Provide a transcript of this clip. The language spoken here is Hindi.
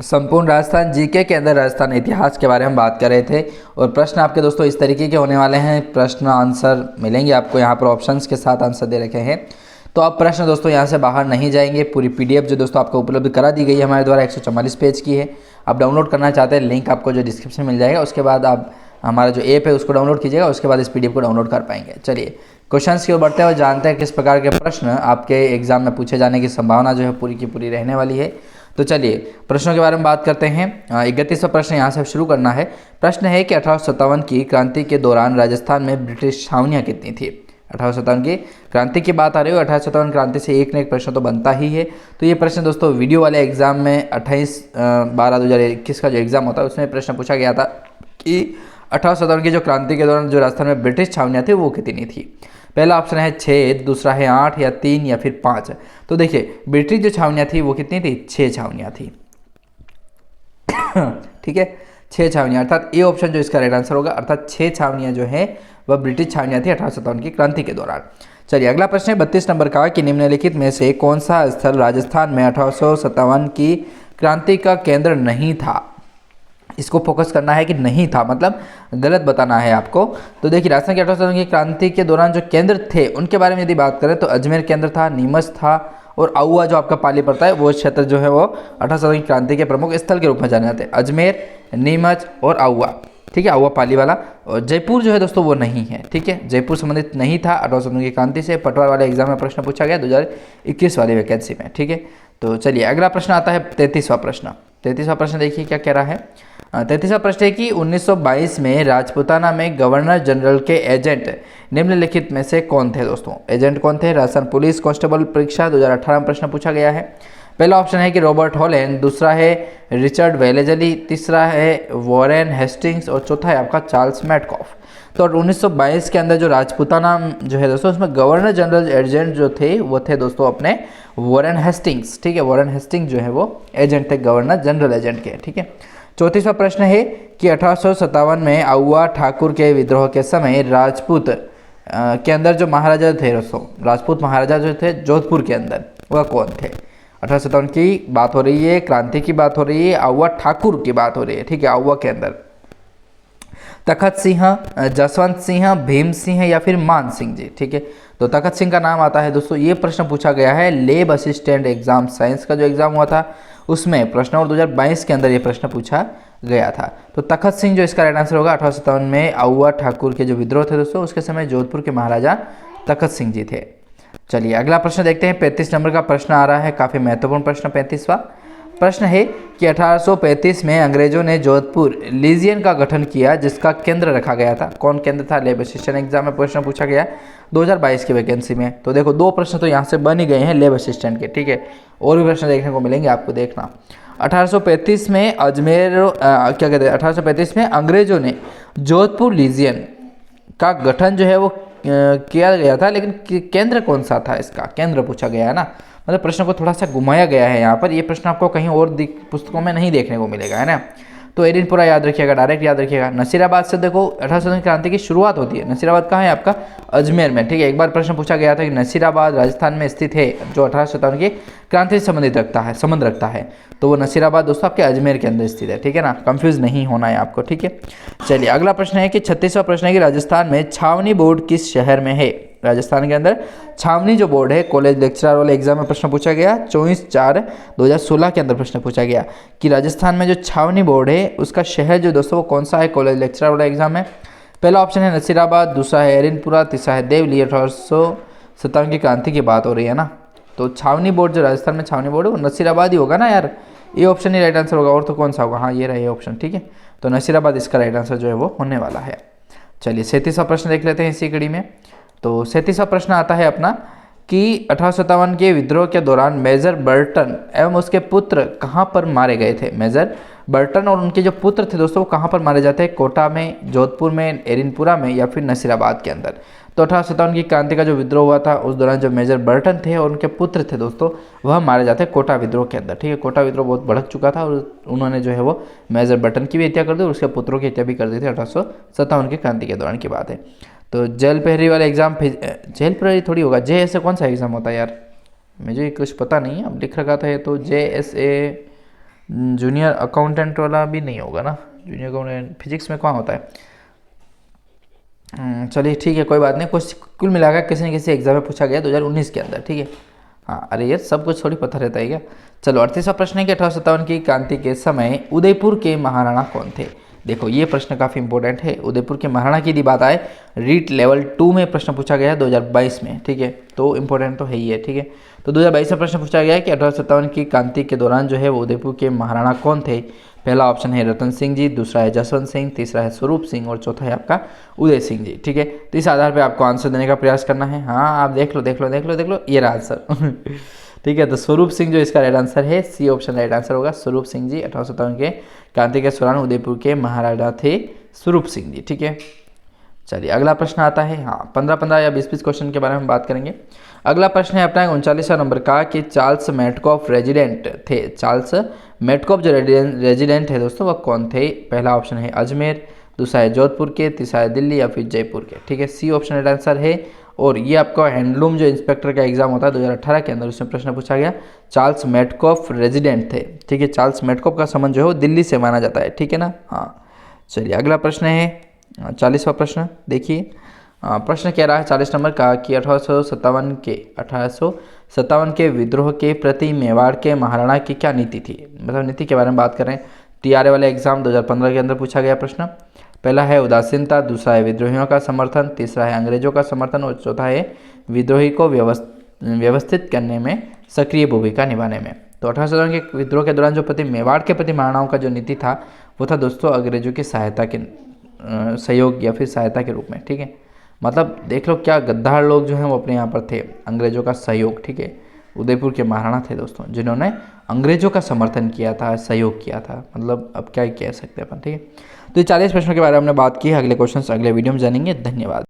संपूर्ण राजस्थान जीके के अंदर राजस्थान इतिहास के बारे में बात कर रहे थे और प्रश्न आपके दोस्तों इस तरीके के होने वाले हैं। प्रश्न आंसर मिलेंगे आपको यहाँ पर ऑप्शंस के साथ आंसर दे रखे हैं। तो अब प्रश्न दोस्तों यहाँ से बाहर नहीं जाएंगे। पूरी पीडीएफ जो दोस्तों आपको उपलब्ध करा दी गई है हमारे द्वारा 144 पेज की है। आप डाउनलोड करना चाहते हैं, लिंक आपको जो डिस्क्रिप्शन मिल जाएगा, उसके बाद आप हमारा जो ऐप है उसको डाउनलोड कीजिएगा, उसके बाद इस पीडीएफ को डाउनलोड कर पाएंगे। चलिए क्वेश्चंस की ओर बढ़ते हैं और जानते हैं किस प्रकार के प्रश्न आपके एग्जाम में पूछे जाने की संभावना जो है पूरी की पूरी रहने वाली है। तो चलिए प्रश्नों के बारे में बात करते हैं। 31वां प्रश्न यहाँ से शुरू करना है। प्रश्न है कि 1857 की क्रांति के दौरान राजस्थान में ब्रिटिश छावनियाँ कितनी थी। 1857 की क्रांति की बात आ रही है। 1857 क्रांति से एक न एक प्रश्न तो बनता ही है। तो ये प्रश्न दोस्तों वीडियो वाले एग्जाम में 28/12/2021 का जो एग्जाम होता है उसमें प्रश्न पूछा गया था कि 1857 की जो क्रांति के दौरान जो राजस्थान में ब्रिटिश छावनियाँ थी वो कितनी थी। पहला ऑप्शन है 6, दूसरा है 8 या 3 या फिर 5। तो देखिए ब्रिटिश जो छावनियाँ थी वो कितनी थी, 6 छावनियाँ थी। ठीक है, 6 छावनियाँ, अर्थात ए ऑप्शन जो इसका राइट आंसर होगा, अर्थात 6 छावनियाँ जो है वह ब्रिटिश छावनियाँ थी 1857 की क्रांति के दौरान। चलिए अगला प्रश्न है 32 नंबर का कि निम्नलिखित में से कौन सा स्थल राजस्थान में 1857 की क्रांति का केंद्र नहीं था। इसको फोकस करना है कि नहीं था, मतलब गलत बताना है आपको। तो देखिए राजस्थान की 1857 की क्रांति के दौरान जो केंद्र थे उनके बारे में यदि बात करें तो अजमेर केंद्र था, नीमच था और आउवा जो आपका पाली पड़ता है वो क्षेत्र जो है वो 1857 की क्रांति के प्रमुख स्थल के रूप में जाने जाते हैं। अजमेर, नीमच और आउवा, ठीक है, आउवा पाली वाला। और जयपुर जो है दोस्तों वो नहीं है, ठीक है, जयपुर संबंधित नहीं था 1857 की क्रांति से। पटवार वाले एग्जाम में प्रश्न पूछा गया 2021 वाली वैकेंसी में, ठीक है। तो चलिए अगला प्रश्न आता है 33वां प्रश्न। 33वां प्रश्न देखिए क्या कह रहा है। 33वां प्रश्न है कि 1922 में राजपूताना में गवर्नर जनरल के एजेंट निम्नलिखित में से कौन थे दोस्तों। एजेंट कौन थे। राजस्थान पुलिस कांस्टेबल परीक्षा 2018 में प्रश्न पूछा गया है। पहला ऑप्शन है कि रॉबर्ट हॉलैंड, दूसरा है रिचर्ड वेलेजली, तीसरा है वॉरेन हेस्टिंग्स और चौथा है आपका चार्ल्स मैटकॉफ। तो 1922 के अंदर जो राजपूताना जो है दोस्तों उसमें गवर्नर जनरल एजेंट जो थे वो थे दोस्तों अपने वॉरेन हेस्टिंग्स, ठीक है, वॉरेन हेस्टिंग्स जो है वो एजेंट थे, गवर्नर जनरल एजेंट के, ठीक है। 34वां प्रश्न है कि 1857 में आउवा ठाकुर के विद्रोह के समय राजपूत के अंदर जो महाराजा थे दोस्तों, राजपूत महाराजा जो थे जोधपुर के अंदर वह कौन थे। 1857 की बात हो रही है, क्रांति की बात हो रही है, आउवा ठाकुर की बात हो रही है, ठीक है। आउवा के अंदर तखत सिंह, जसवंत सिंह, भीम सिंह या फिर मान सिंह जी, ठीक है। तो तखत सिंह का नाम आता है दोस्तों। ये प्रश्न पूछा गया है लेब असिस्टेंट एग्जाम साइंस का जो एग्जाम हुआ था उसमें प्रश्न और 2022 के अंदर ये प्रश्न पूछा गया था। तो तखत सिंह जो इसका राइट आंसर होगा। 1857 में आउवा ठाकुर के जो विद्रोह थे दोस्तों उसके समय जोधपुर के महाराजा तखत सिंह जी थे। चलिए अगला प्रश्न देखते हैं। 35 नंबर का प्रश्न आ रहा है, काफ़ी महत्वपूर्ण प्रश्न। 35वां प्रश्न है कि 1835 में अंग्रेजों ने जोधपुर लीजियन का गठन किया जिसका केंद्र रखा गया था। कौन केंद्र था। लेबर असिस्टेंट एग्जाम में प्रश्न पूछा गया 2022 की वैकेंसी में। तो देखो 2 प्रश्न तो यहाँ से बन ही गए हैं लेबर असिस्टेंट के, ठीक है, और भी प्रश्न देखने को मिलेंगे आपको, देखना। 1835 में अजमेर क्या कहते हैं 1835 में अंग्रेजों ने जोधपुर लीजियन का गठन जो है वो किया गया था, लेकिन केंद्र कौन सा था, इसका केंद्र पूछा गया है ना। मतलब प्रश्न को थोड़ा सा घुमाया गया है यहाँ पर। ये प्रश्न आपको कहीं और पुस्तकों में नहीं देखने को मिलेगा, है ना। तो एरिनपुरा याद रखिएगा, डायरेक्ट याद रखिएगा। नसीराबाद से देखो 1857 क्रांति की शुरुआत होती है। नसीराबाद कहाँ है आपका, अजमेर में, ठीक है। एक बार प्रश्न पूछा गया था कि नसीराबाद राजस्थान में स्थित है जो 1857 की क्रांति से संबंध रखता है, तो वो नसीराबाद दोस्तों आपके अजमेर के अंदर स्थित है, ठीक है ना, कंफ्यूज नहीं होना है आपको, ठीक है। चलिए अगला प्रश्न है कि 36वां प्रश्न है कि राजस्थान में छावनी बोर्ड किस शहर में है। राजस्थान के अंदर छावनी जो बोर्ड है, कॉलेज लेक्चरर वाले एग्जाम में प्रश्न पूछा गया 24/4/2016 के अंदर प्रश्न पूछा गया कि राजस्थान में जो छावनी बोर्ड है उसका शहर जो दोस्तों वो कौन सा है। कॉलेज लेक्चरर वाला एग्जाम है। पहला ऑप्शन है नसीराबाद, दूसरा है एरिनपुरा, तीसरा है देवली। 1857 की क्रांति की बात हो रही है ना, तो छावनी बोर्ड जो राजस्थान में छावनी बोर्ड है वो नसीराबाद ही होगा ना यार। ये ऑप्शन ही राइट आंसर होगा, और तो कौन सा होगा। हाँ ये रहा ये ऑप्शन, ठीक है। तो नसीराबाद इसका राइट आंसर जो है वो होने वाला है। चलिए 37वां प्रश्न देख लेते हैं इसी कड़ी में। तो 37वां प्रश्न आता है अपना कि 1857 के विद्रोह के दौरान मेजर बर्टन एवं उसके पुत्र कहाँ पर मारे गए थे। मेजर बर्टन और उनके जो पुत्र थे दोस्तों वो कहाँ पर मारे जाते हैं। कोटा में, जोधपुर में, एरिनपुरा में या फिर नसीराबाद के अंदर। तो 1857 की क्रांति का जो विद्रोह हुआ था उस दौरान जो मेजर बर्टन थे और उनके पुत्र थे दोस्तों वह मारे जाते हैं कोटा विद्रोह के अंदर, ठीक है। कोटा विद्रोह बहुत भड़क चुका था और उन्होंने जो है वो मेजर बर्टन की भी हत्या कर दी और उसके पुत्रों की हत्या भी कर दी थी। 1857 की क्रांति के दौरान की बात है। तो जेल प्रहरी वाले एग्जाम, जेल प्रहरी थोड़ी होगा, JSA कौन सा एग्जाम होता है यार, मुझे कुछ पता नहीं है, अब लिख रखा था ये तो JSA जूनियर अकाउंटेंट वाला भी नहीं होगा ना, जूनियर अकाउंटेंट फिजिक्स में कहाँ होता है। चलिए ठीक है, कोई बात नहीं, कुछ कुल मिलाकर किसी न किसी एग्जाम में पूछा गया 2019 के अंदर, ठीक है। हाँ, अरे यार सब कुछ थोड़ी पता रहता है क्या। चलो 38वां प्रश्न है कि 1857 की क्रांति के समय उदयपुर के महाराणा कौन थे। देखो ये प्रश्न काफ़ी इंपॉर्टेंट है। उदयपुर के महाराणा की यदि बात आए, रीट लेवल 2 में प्रश्न पूछा गया है 2022 में, ठीक है, तो इंपॉर्टेंट तो है ही है, ठीक है। तो 2022 में प्रश्न पूछा गया है कि 1857 की क्रांति के दौरान जो है वो उदयपुर के महाराणा कौन थे। पहला ऑप्शन है रतन सिंह जी, दूसरा है जसवंत सिंह, तीसरा है स्वरूप सिंह और चौथा है आपका उदय सिंह जी, ठीक है। तो इस आधार पर आपको आंसर देने का प्रयास करना है। हाँ आप देख लो देख लो देख लो देख लो, ये रहा आंसर ठीक है। तो स्वरूप सिंह जो इसका राइट आंसर है, सी ऑप्शन राइट आंसर होगा। स्वरूप सिंह जी 1857 के क्रांति के दौरान उदयपुर के महाराजा थे स्वरूप सिंह जी, ठीक है। चलिए अगला प्रश्न आता है, हाँ 15-15 या 20-20 क्वेश्चन के बारे में बात करेंगे। अगला प्रश्न है अपना 39वां नंबर का कि चार्ल्स मेटकॉफ रेजिडेंट थे। चार्ल्स मेटकॉफ जो रेजिडेंट है दोस्तों, वह कौन थे। पहला ऑप्शन है अजमेर, दूसरा है जोधपुर के, तीसरा है दिल्ली या फिर जयपुर के, ठीक है। सी ऑप्शन राइट आंसर है। और ये आपका हैंडलूम जो इंस्पेक्टर का एग्जाम होता है 2018 के अंदर, उसमें प्रश्न पूछा गया, चार्ल्स मेटकॉफ रेजिडेंट थे, ठीक है। चार्ल्स मेटकॉफ का संबंध जो है वो दिल्ली से माना जाता है, ठीक है ना। हाँ चलिए अगला प्रश्न है 40वां प्रश्न। देखिए प्रश्न कह रहा है 40 नंबर का कि 1857 के विद्रोह के प्रति मेवाड़ के महाराणा की क्या नीति थी। मतलब नीति के बारे में बात कर रहे हैं। टीआरए वाले एग्जाम 2015 के अंदर पूछा गया प्रश्न। पहला है उदासीनता, दूसरा है विद्रोहियों का समर्थन, तीसरा है अंग्रेजों का समर्थन और चौथा है विद्रोही को व्यवस्थित करने में सक्रिय भूमिका निभाने में। तो 1857 के विद्रोह के दौरान जो प्रति मेवाड़ के प्रति महाराणाओं का जो नीति था वो था दोस्तों अंग्रेजों की सहायता के सहयोग या फिर सहायता के रूप में, ठीक है। मतलब देख लो क्या गद्दार लोग जो हैं वो अपने यहाँ पर थे, अंग्रेजों का सहयोग, ठीक है। उदयपुर के महाराणा थे दोस्तों जिन्होंने अंग्रेजों का समर्थन किया था, सहयोग किया था, मतलब अब क्या ही कह सकते हैं अपन, ठीक है। तो ये 40 प्रश्नों के बारे में हमने बात की है। अगले क्वेश्चन अगले वीडियो में जानेंगे। धन्यवाद।